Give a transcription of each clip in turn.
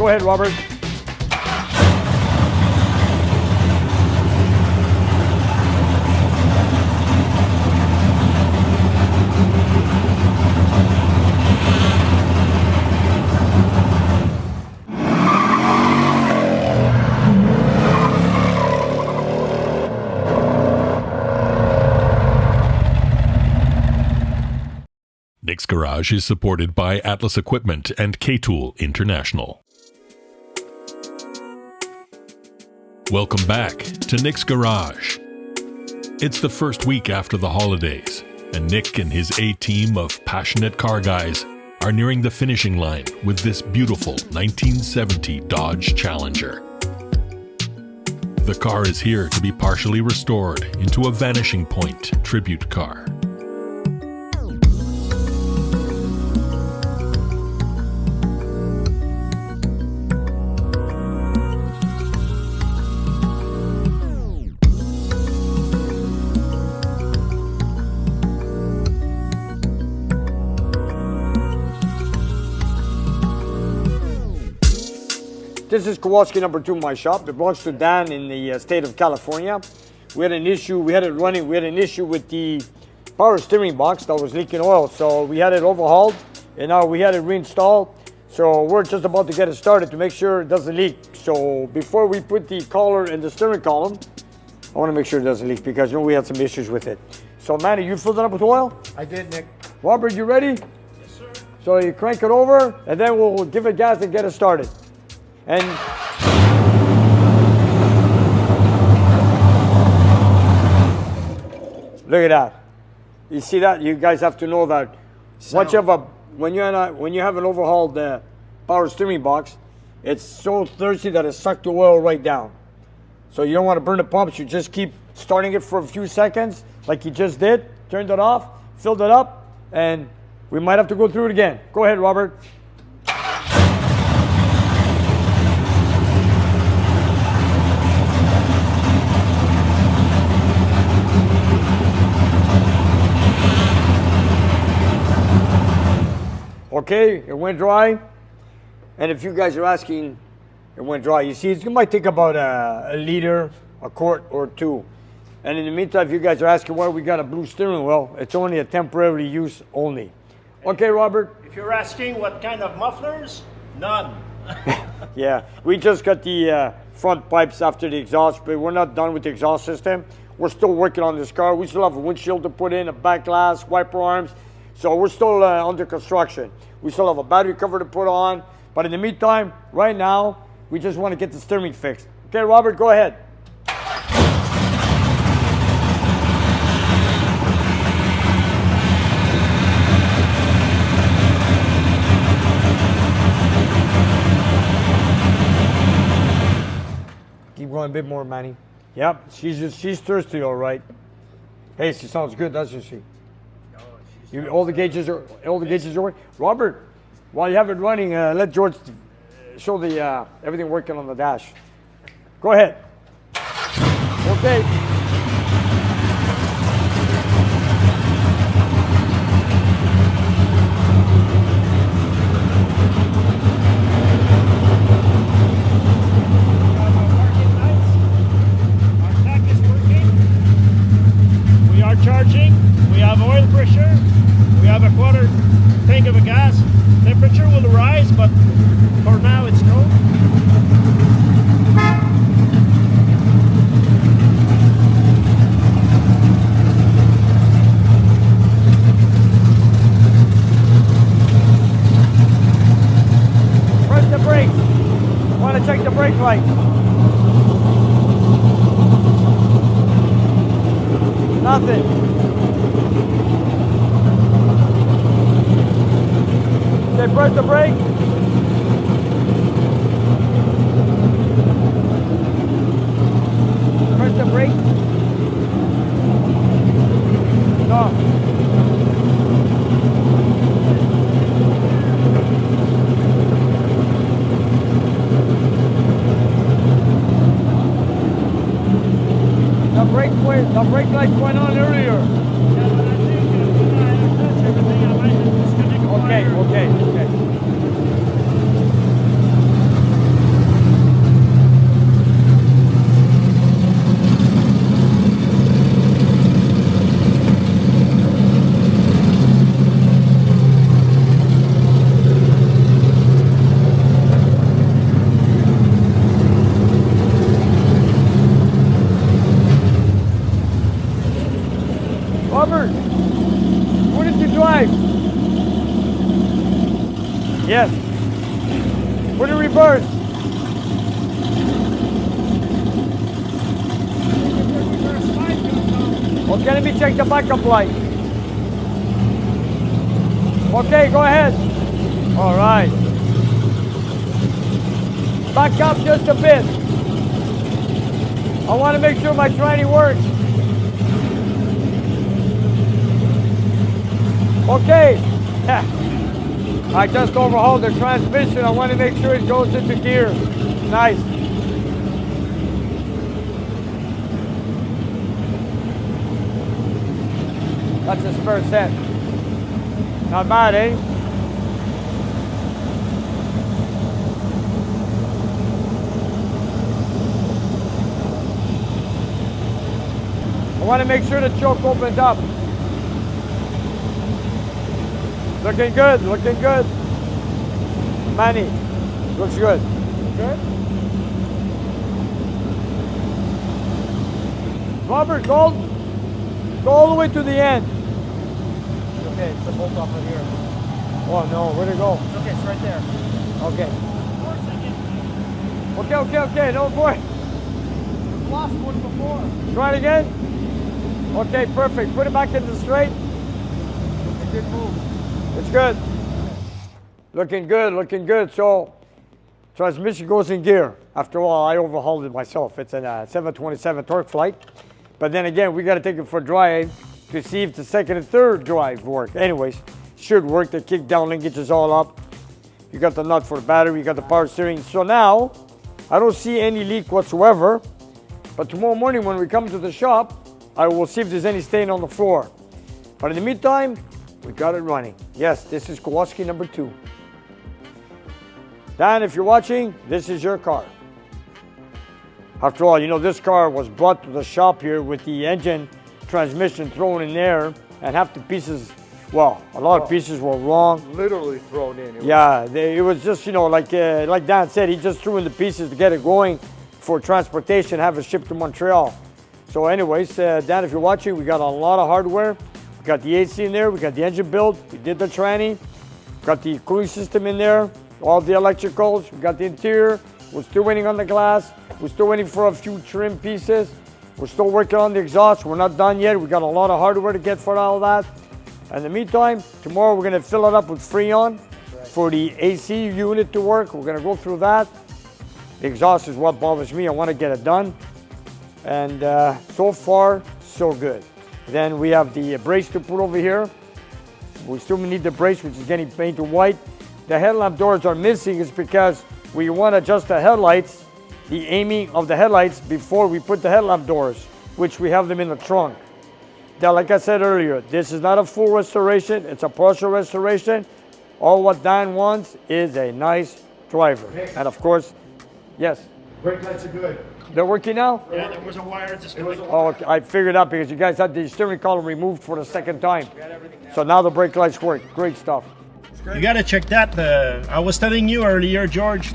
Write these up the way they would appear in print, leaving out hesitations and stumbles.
Go ahead, Robert. Nick's Garage is supported by Atlas Equipment and K-Tool International. Welcome back to Nick's Garage. It's the first week after the holidays, and Nick and his A-team of passionate car guys are nearing the finishing line with this beautiful 1970 Dodge Challenger. The car is here to be partially restored into a Vanishing Point tribute car. This is Kowalski number 2 in my shop. It belongs to Dan in the state of California. We had an issue, we had an issue with the power steering box that was leaking oil. So we had it overhauled and now we had it reinstalled. So we're just about to get it started to make sure it doesn't leak. So before we put the collar in the steering column, I want to make sure it doesn't leak because we had some issues with it. So Manny, you filled it up with oil? I did, Nick. Robert, you ready? Yes, sir. So you crank it over and then we'll give it gas and get it started. And look at that. You see that? You guys have to know that when you have an overhauled power steering box, it's so thirsty that it sucked the oil right down. So you don't want to burn the pumps. You just keep starting it for a few seconds like you just did. Turned it off, filled it up, and we might have to go through it again. Go ahead, Robert. Okay, it went dry. And if you guys are asking, it went dry. You see, it might take about a liter, a quart or two. And in the meantime, if you guys are asking why we got a blue steering wheel, it's only a temporary use only. Okay, Robert? If you're asking what kind of mufflers, none. Yeah, we just got the front pipes after the exhaust, but we're not done with the exhaust system. We're still working on this car. We still have a windshield to put in, a back glass, wiper arms. So we're still under construction. We still have a battery cover to put on. But in the meantime, right now, we just want to get the steering fixed. Okay, Robert, go ahead. Keep going a bit more, Manny. Yep, she's thirsty, all right. Hey, she sounds good, doesn't she? All the gauges are working. Robert, while you have it running, let George show the everything working on the dash. Go ahead. Okay. Our tech is working. We are charging. We have oil pressure. We have a quarter tank of a gas. Temperature will rise, but for now it's cold. Press the brake. I want to check the brake light. Nothing. Okay, press the brake. Press the brake. No. The brake light went on earlier. Yeah, but I think when I touch everything, I might have disconnected. Okay. Yes. Put it reverse. Okay, let me check the backup light. Okay, go ahead. All right. Back up just a bit. I want to make sure my tranny works. Okay. I just overhauled the transmission. I want to make sure it goes into gear. Nice. That's a spare set. Not bad, eh? I want to make sure the choke opens up. Looking good, looking good. Manny, looks good. Good? Robert, go all the way to the end. Okay, it's the bolt off of here. Oh no, where'd it go? It's okay, it's right there. Okay. Okay, no boy. Lost one before. Try it again. Okay, perfect. Put it back into straight. It didn't move. It's good. Looking good, looking good. So, transmission goes in gear. After all, I overhauled it myself. It's a 727 torque flight. But then again, we got to take it for a drive to see if the second and third drive work. Anyways, should work. The kick down linkage is all up. You got the nut for the battery. You got the power steering. So now, I don't see any leak whatsoever. But tomorrow morning when we come to the shop, I will see if there's any stain on the floor. But in the meantime, we got it running. Yes, this is Kowalski number 2. Dan, if you're watching, this is your car. After all, you know, this car was brought to the shop here with the engine transmission thrown in there, and half the pieces, well, a lot of pieces were wrong. Literally thrown in. It was just, you know, like Dan said, he just threw in the pieces to get it going for transportation, have it shipped to Montreal. So anyways, Dan, if you're watching, we got a lot of hardware. We got the AC in there, we got the engine build, we did the tranny, got the cooling system in there, all the electricals, we got the interior. We're still waiting on the glass. We're still waiting for a few trim pieces. We're still working on the exhaust. We're not done yet. We got a lot of hardware to get for all that. In the meantime, tomorrow we're gonna fill it up with Freon for the AC unit to work. We're gonna go through that. The exhaust is what bothers me. I wanna get it done. And so far, so good. Then we have the brace to put over here. We still need the brace, which is getting painted white. The headlamp doors are missing is because we want to adjust the headlights, the aiming of the headlights before we put the headlamp doors, which we have them in the trunk. Now, like I said earlier, this is not a full restoration, it's a partial restoration. All what Dan wants is a nice driver. And of course, yes? Brake lights are good. They're working now? Yeah, there was a wire disconnected. Oh, okay. I figured out because you guys had the steering column removed for the second time. So now the brake lights work. Great stuff. You gotta check that. I was telling you earlier, George,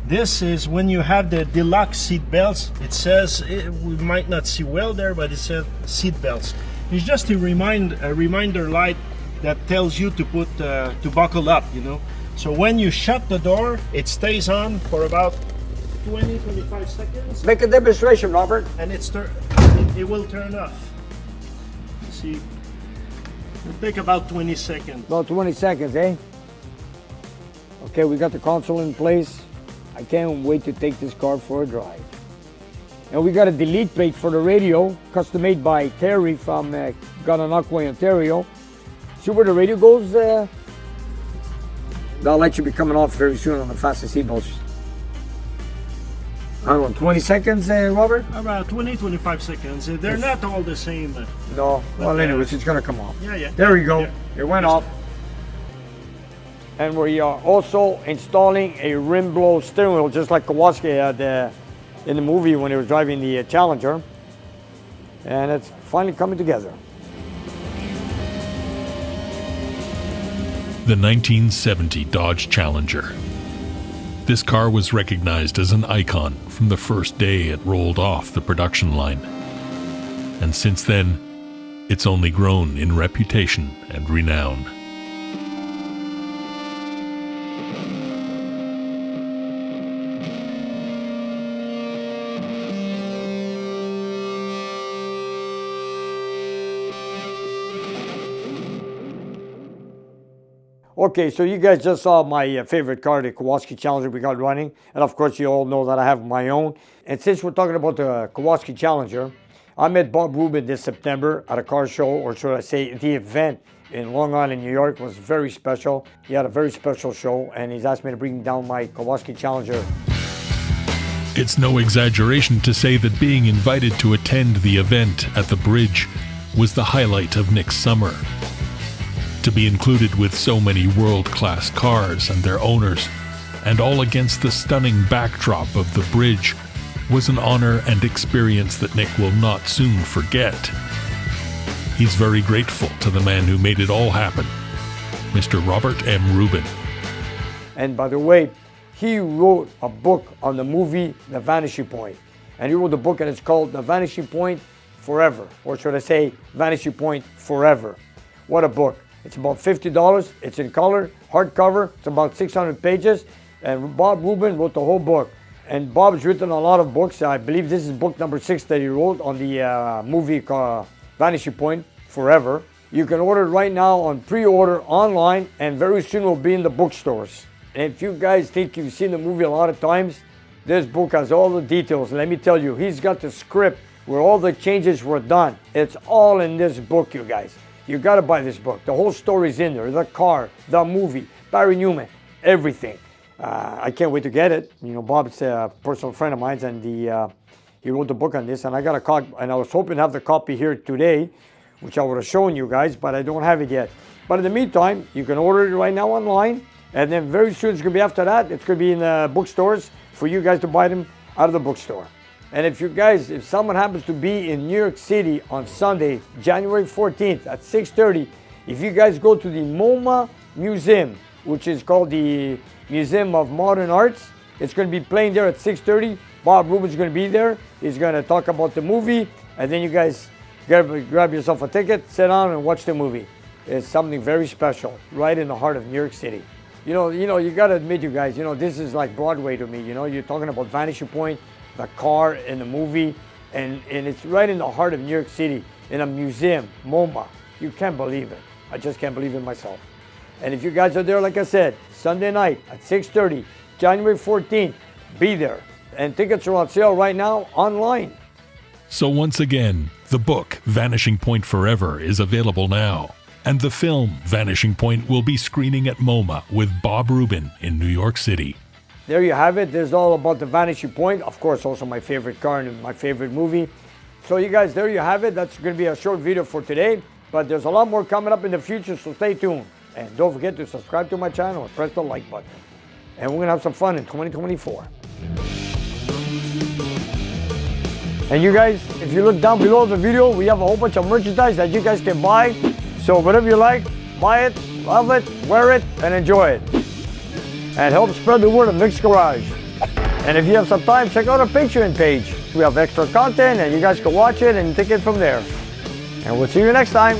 this is when you have the deluxe seat belts. It says, we might not see well there, but it says seat belts. It's just a reminder light that tells you to put, to buckle up, you know. So when you shut the door, it stays on for about 20-25 seconds. Make a demonstration, Robert. And it will turn off. See, it'll take about 20 seconds. About 20 seconds, eh? Okay, we got the console in place. I can't wait to take this car for a drive. And we got a delete plate for the radio, custom made by Terry from Gananoque, Ontario. See where the radio goes? That light should be coming off very soon on the fastest seatbelts. I don't know, 20 seconds, Robert? About 20-25 seconds. They're not all the same. No. Well, anyways, it's gonna come off. Yeah. There we go. Yeah. It went off. And we are also installing a rim blow steering wheel, just like Kowalski had in the movie when he was driving the Challenger. And it's finally coming together. The 1970 Dodge Challenger. This car was recognized as an icon from the first day it rolled off the production line. And since then, it's only grown in reputation and renown. Okay, so you guys just saw my favorite car, the Kowalski Challenger we got running. And of course, you all know that I have my own. And since we're talking about the Kowalski Challenger, I met Bob Rubin this September at a car show, or should I say the event in Long Island, New York. It was very special. He had a very special show, and he's asked me to bring down my Kowalski Challenger. It's no exaggeration to say that being invited to attend the event at the bridge was the highlight of Nick's summer. To be included with so many world-class cars and their owners, and all against the stunning backdrop of the bridge, was an honor and experience that Nick will not soon forget. He's very grateful to the man who made it all happen, Mr. Robert M. Rubin. And by the way, he wrote a book on the movie The Vanishing Point. And he wrote the book, and it's called The Vanishing Point Forever. Or should I say, Vanishing Point Forever. What a book. It's about $50. It's in color, hardcover. It's about 600 pages. And Bob Rubin wrote the whole book. And Bob's written a lot of books. I believe this is book number 6 that he wrote on the movie called Vanishing Point Forever. You can order it right now on pre-order online, and very soon will be in the bookstores. And if you guys think you've seen the movie a lot of times, this book has all the details. Let me tell you, he's got the script where all the changes were done. It's all in this book, you guys. You gotta buy this book. The whole story's in there. The car, the movie, Barry Newman, everything. I can't wait to get it. You know, Bob's a personal friend of mine, and he wrote the book on this, and I got a copy, and I was hoping to have the copy here today, which I would have shown you guys, but I don't have it yet. But in the meantime, you can order it right now online, and then very soon it's going to be after that. It's going to be in the bookstores for you guys to buy them out of the bookstore. And if you guys, if someone happens to be in New York City on Sunday, January 14th at 6:30, if you guys go to the MoMA Museum, which is called the Museum of Modern Arts, it's going to be playing there at 6:30. Bob Rubin's going to be there. He's going to talk about the movie, and then you guys grab yourself a ticket, sit down, and watch the movie. It's something very special, right in the heart of New York City. You know, you got to admit, you guys, this is like Broadway to me. You're talking about Vanishing Point, the car in the movie, and it's right in the heart of New York City, in a museum, MoMA. You can't believe it. I just can't believe it myself. And if you guys are there, like I said, Sunday night at 6:30, January 14th, be there. And tickets are on sale right now online. So once again, the book Vanishing Point Forever is available now. And the film Vanishing Point will be screening at MoMA with Bob Rubin in New York City. There you have it. There's all about the Vanishing Point. Of course, also my favorite car and my favorite movie. So you guys, there you have it. That's going to be a short video for today. But there's a lot more coming up in the future, so stay tuned. And don't forget to subscribe to my channel and press the like button. And we're going to have some fun in 2024. And you guys, if you look down below the video, we have a whole bunch of merchandise that you guys can buy. So whatever you like, buy it, love it, wear it, and enjoy it. And help spread the word of Nick's Garage. And if you have some time, check out our Patreon page. We have extra content, and you guys can watch it and take it from there. And we'll see you next time.